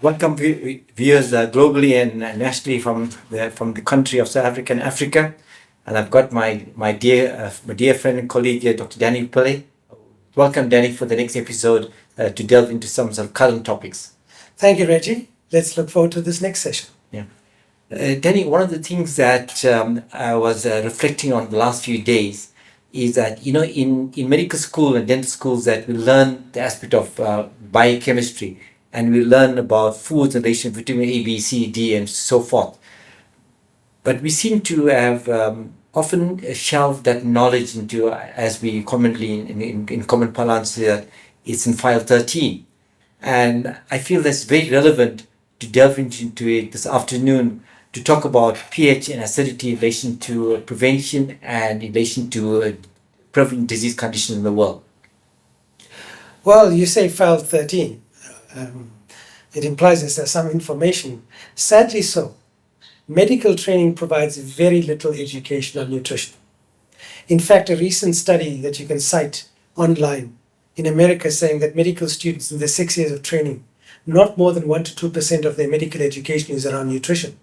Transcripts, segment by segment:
Welcome viewers globally and nationally from the country of South Africa and Africa. And I've got my dear friend and colleague Dr. Danny Pillay. Welcome, Danny, for the next episode to delve into some current topics. Thank you, Reggie. Let's look forward to this next session. Yeah, Danny, one of the things that I was reflecting on the last few days is that in medical school and dental schools that we learn the aspect of biochemistry. And we learn about foods in relation to vitamin A, B, C, D, and so forth. But we seem to have often shelved that knowledge into, as we commonly, in common parlance, it's in file 13. And I feel that's very relevant to delve into it this afternoon to talk about pH and acidity in relation to prevention and in relation to prevalent disease conditions in the world. Well, you say file 13. It implies there's some information. Sadly so. Medical training provides very little education on nutrition. In fact, a recent study that you can cite online in America saying that medical students in their 6 years of training, not more than 1 to 2% of their medical education is around nutrition.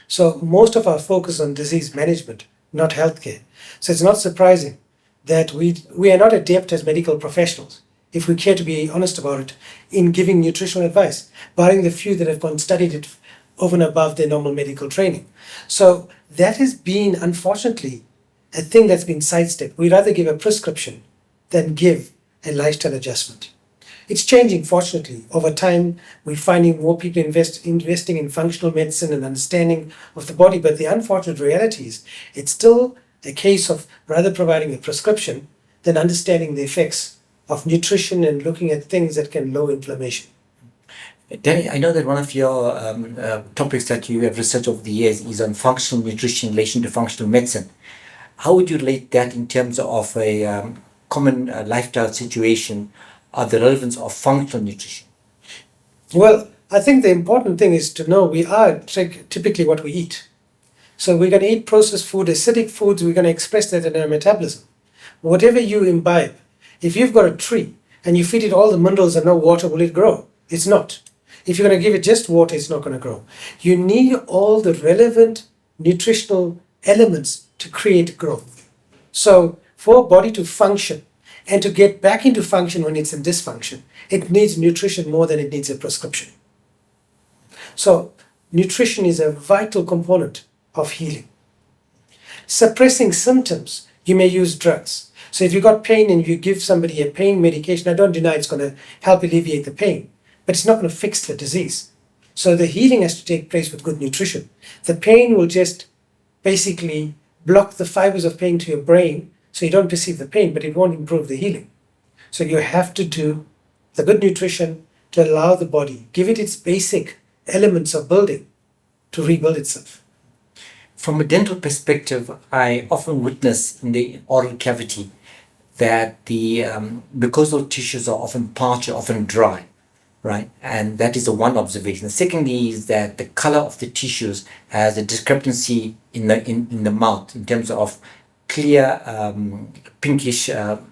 So most of our focus on disease management, not healthcare. So it's not surprising that we are not adept as medical professionals, if we care to be honest about it, in giving nutritional advice, barring the few that have gone studied it over and above their normal medical training. So that has been, unfortunately, a thing that's been sidestepped. We rather give a prescription than give a lifestyle adjustment. It's changing, fortunately. Over time, we're finding more people investing in functional medicine and understanding of the body, but the unfortunate reality is it's still a case of rather providing a prescription than understanding the effects of nutrition and looking at things that can lower inflammation. Danny, I know that one of your topics that you have researched over the years is on functional nutrition in relation to functional medicine. How would you relate that in terms of a common lifestyle situation of the relevance of functional nutrition? Well, I think the important thing is to know we are typically what we eat. So we're going to eat processed food, acidic foods, we're going to express that in our metabolism. Whatever you imbibe, if you've got a tree and you feed it all the minerals and no water, will it grow? It's not. If you're going to give it just water, it's not going to grow. You need all the relevant nutritional elements to create growth. So for a body to function and to get back into function when it's in dysfunction, it needs nutrition more than it needs a prescription. So nutrition is a vital component of healing. Suppressing symptoms, you may use drugs. So if you've got pain and you give somebody a pain medication, I don't deny it's going to help alleviate the pain, but it's not going to fix the disease. So the healing has to take place with good nutrition. The pain will just basically block the fibers of pain to your brain so you don't perceive the pain, but it won't improve the healing. So you have to do the good nutrition to allow the body, give it its basic elements of building to rebuild itself. From a dental perspective, I often witness in the oral cavity that the mucosal tissues are often parched, often dry, right? And that is the one observation. The second is that the color of the tissues has a discrepancy in the mouth in terms of clear pinkish oral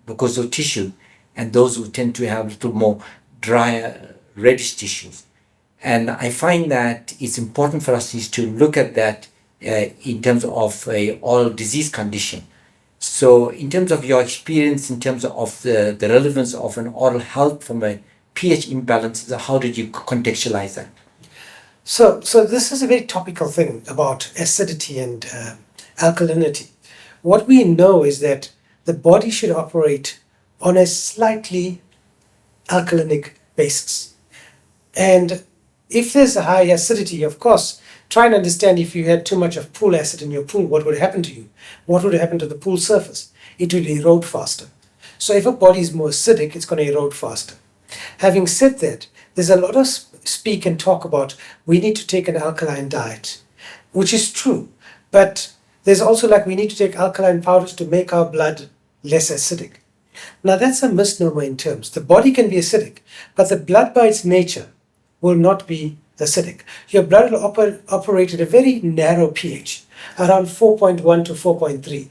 mucosal tissue, and those who tend to have a little more drier reddish tissues. And I find that it's important for us is to look at that in terms of a oral disease condition. So in terms of your experience, in terms of the relevance of an oral health from a pH imbalance, how did you contextualize that? So this is a very topical thing about acidity and alkalinity. What we know is that the body should operate on a slightly alkalinic basis. And if there's a high acidity, of course, try and understand if you had too much of pool acid in your pool, what would happen to you? What would happen to the pool surface? It will erode faster. So if a body is more acidic, it's going to erode faster. Having said that, there's a lot of speak and talk about we need to take an alkaline diet, which is true. But there's also like we need to take alkaline powders to make our blood less acidic. Now that's a misnomer in terms. The body can be acidic, but the blood by its nature will not be acidic. Your blood will operate at a very narrow pH, around 4.1 to 4.3.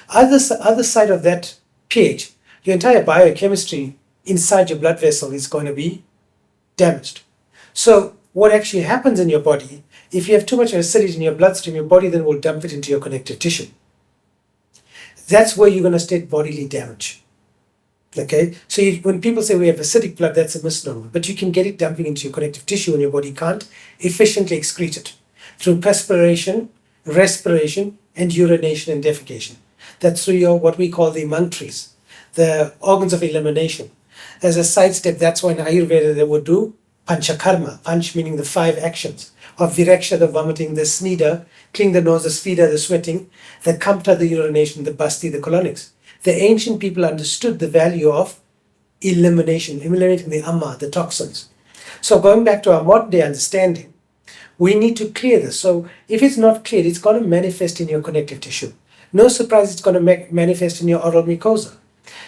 Other side of that pH, your entire biochemistry inside your blood vessel is going to be damaged. So what actually happens in your body, if you have too much acidity in your bloodstream, your body then will dump it into your connective tissue. That's where you're going to state bodily damage. Okay, so when people say we have acidic blood, that's a misnomer. But you can get it dumping into your connective tissue and your body can't efficiently excrete it through perspiration, respiration, and urination and defecation. That's through your what we call the emunctories, the organs of elimination. As a sidestep, that's why in Ayurveda they would do panchakarma, panch meaning the 5 actions of vireksha, the vomiting, the snida, cleaning the nose, the spheda, the sweating, the kamta, the urination, the basti, the colonics. The ancient people understood the value of elimination, eliminating the amma, the toxins. So going back to our modern day understanding, we need to clear this. So if it's not cleared, it's going to manifest in your connective tissue. No surprise, it's going to manifest in your oral mucosa.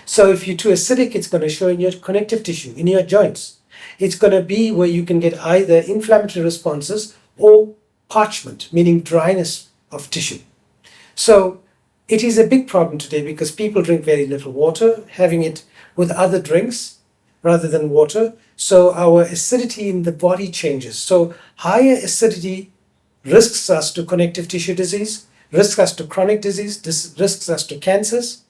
So if you're too acidic, it's going to show in your connective tissue, in your joints. It's going to be where you can get either inflammatory responses or parchment, meaning dryness of tissue. So it is a big problem today because people drink very little water, having it with other drinks rather than water. So our acidity in the body changes. So higher acidity risks us to connective tissue disease, risks us to chronic disease, risks us to cancers.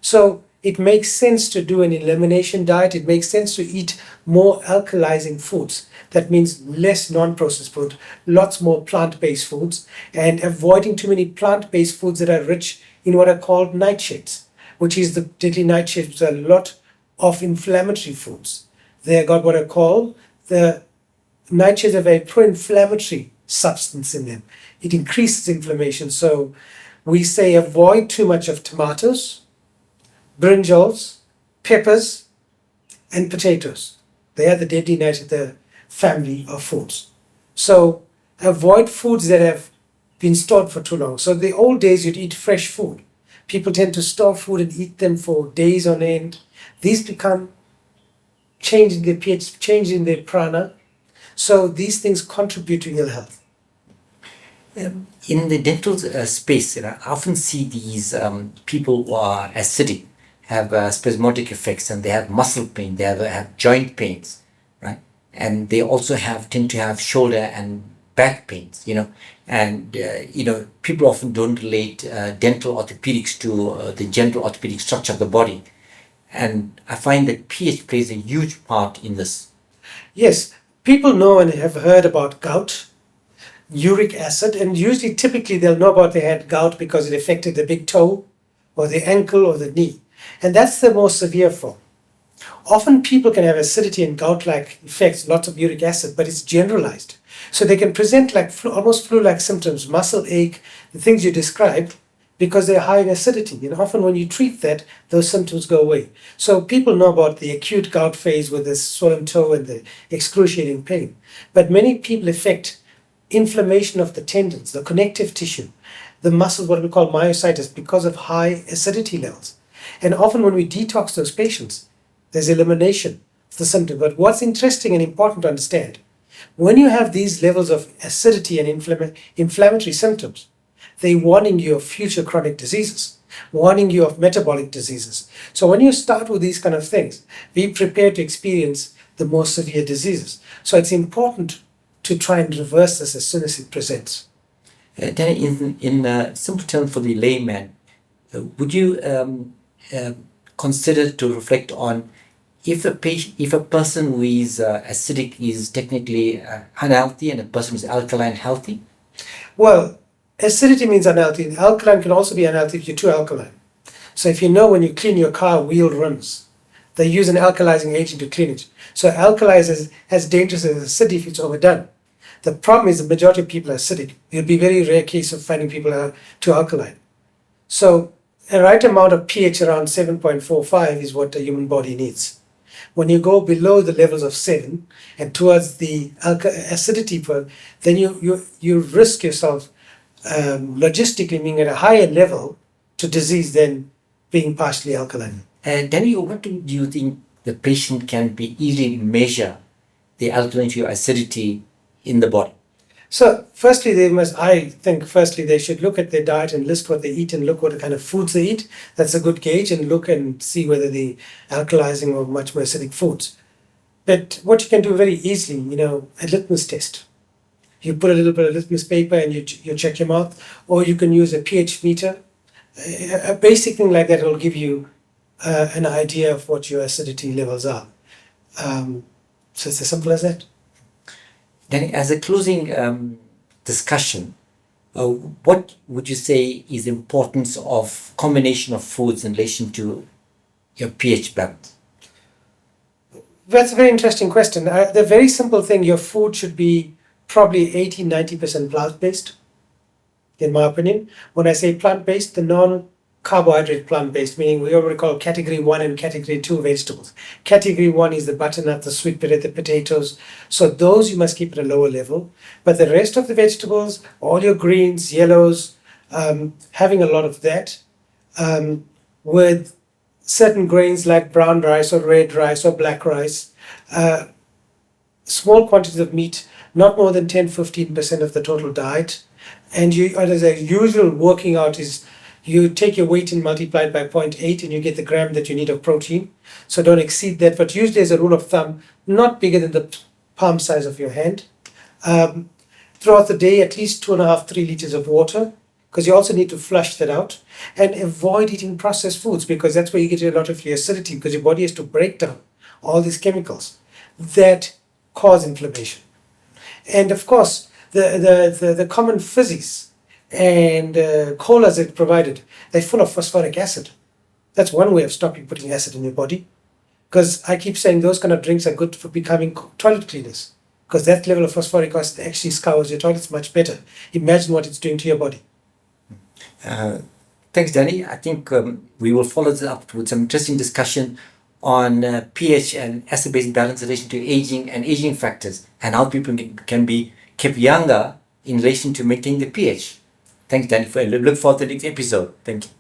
So it makes sense to do an elimination diet. It makes sense to eat more alkalizing foods. That means less non-processed food, lots more plant-based foods, and avoiding too many plant-based foods that are rich in what are called nightshades, which is the deadly nightshades, which are a lot of inflammatory foods. They got what I call the nightshades have a pro-inflammatory substance in them. It increases inflammation. So we say avoid too much of tomatoes, brinjals, peppers, and potatoes. They are the deadly nightshade, the family of foods. So avoid foods that have been stored for too long. So the old days you'd eat fresh food. People tend to store food and eat them for days on end. These become change in their pH, change in their prana. So these things contribute to ill health. In the dental space, I often see these people who are acidic have spasmodic effects, and they have muscle pain, they have joint pains, right? And they also tend to have shoulder and back pains, and people often don't relate dental orthopedics to the general orthopedic structure of the body. And I find that pH plays a huge part in this. Yes, people know and have heard about gout, uric acid, and usually typically they'll know about they had gout because it affected the big toe or the ankle or the knee. And that's the most severe form. Often people can have acidity and gout-like effects, lots of uric acid, but it's generalized. So they can present like almost flu-like symptoms, muscle ache, the things you described, because they're high in acidity. And often when you treat that, those symptoms go away. So people know about the acute gout phase with the swollen toe and the excruciating pain. But many people affect inflammation of the tendons, the connective tissue, the muscles, what we call myositis, because of high acidity levels. And often when we detox those patients, there's elimination of the symptom. But what's interesting and important to understand, when you have these levels of acidity and inflammatory symptoms, they're warning you of future chronic diseases, warning you of metabolic diseases. So when you start with these kind of things, be prepared to experience the more severe diseases. So it's important to try and reverse this as soon as it presents. Danny, in simple terms for the layman, would you consider to reflect on if a person who is acidic is technically unhealthy and a person who is alkaline healthy? Well, acidity means unhealthy. Alkaline can also be unhealthy if you're too alkaline. So if you know when you clean your car, wheel runs. They use an alkalizing agent to clean it. So alkali is as dangerous as acidity if it's overdone. The problem is the majority of people are acidic. It would be a very rare case of finding people are too alkaline. So a right amount of pH around 7.45 is what the human body needs. When you go below the levels of 7 and towards the acidity, then you risk yourself logistically being at a higher level to disease than being partially alkaline. Daniel, what do you think the patient can be easily measure the alkalinity or acidity in the body? So firstly, they should look at their diet and list what they eat and look what kind of foods they eat. That's a good gauge, and look and see whether they're alkalizing or much more acidic foods. But what you can do very easily, a litmus test. You put a little bit of litmus paper and you check your mouth, or you can use a pH meter. A basic thing like that will give you an idea of what your acidity levels are. So it's as simple as that. Then, as a closing discussion, what would you say is the importance of combination of foods in relation to your pH balance? That's a very interesting question. The very simple thing, your food should be probably 80-90% plant-based, in my opinion. When I say plant-based, the non-carbohydrate plant-based, meaning we already call category 1 and category 2 vegetables. Category 1 is the butternut, the sweet potato, the potatoes. So those you must keep at a lower level. But the rest of the vegetables, all your greens, yellows, having a lot of that, with certain grains like brown rice or red rice or black rice, small quantities of meat, not more than 10-15% of the total diet. And as a usual working out is you take your weight and multiply it by 0.8 and you get the gram that you need of protein. So don't exceed that, but usually as a rule of thumb, not bigger than the palm size of your hand. Throughout the day, at least 2.5-3 liters of water, because you also need to flush that out. And avoid eating processed foods, because that's where you get a lot of your acidity, because your body has to break down all these chemicals that cause inflammation. And of course, the common fizzies and colas that are provided, they're full of phosphoric acid. That's one way of stopping putting acid in your body. Because I keep saying those kind of drinks are good for becoming toilet cleaners, because that level of phosphoric acid actually scours your toilets much better. Imagine what it's doing to your body. Thanks, Danny. I think we will follow this up with some interesting discussion on pH and acid-base balance in relation to aging and aging factors, and how people can be kept younger in relation to maintaining the pH. Thanks, Danny. I look forward to the next episode. Thank you.